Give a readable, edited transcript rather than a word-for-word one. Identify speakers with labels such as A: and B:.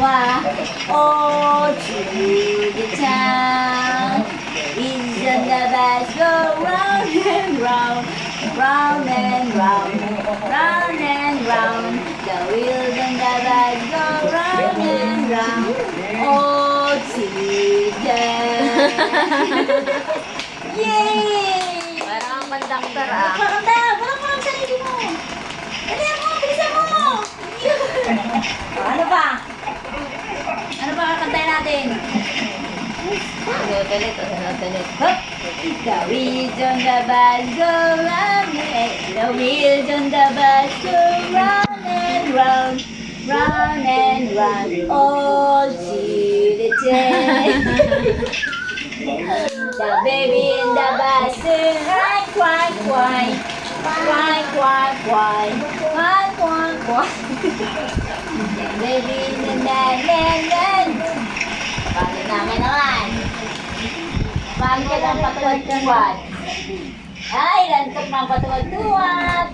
A: Oh, to the town. Isn't the bus go round and round, round and round, round and round. The wheels on the bus go round and round. Oh, to the Yay!
B: Parang ang conductor ah.
A: Pakanta! Parang parang sarili mo! Dali mo! Bilisan mo! Ano ba? Ano ba kakantayin natin?
B: Sunod ulit, sunod ulit.
A: Hop! The wheels on the bus go round and the wheels on the bus go round and round, round and round, all to the train. The baby in the bus sing quack quack quack, quack quack quack, quack quack quack. The baby in the nan. Paano namin naman? Paano ka ng patuwad-tuwad? Ay, lantok ng patuwad-tuwad.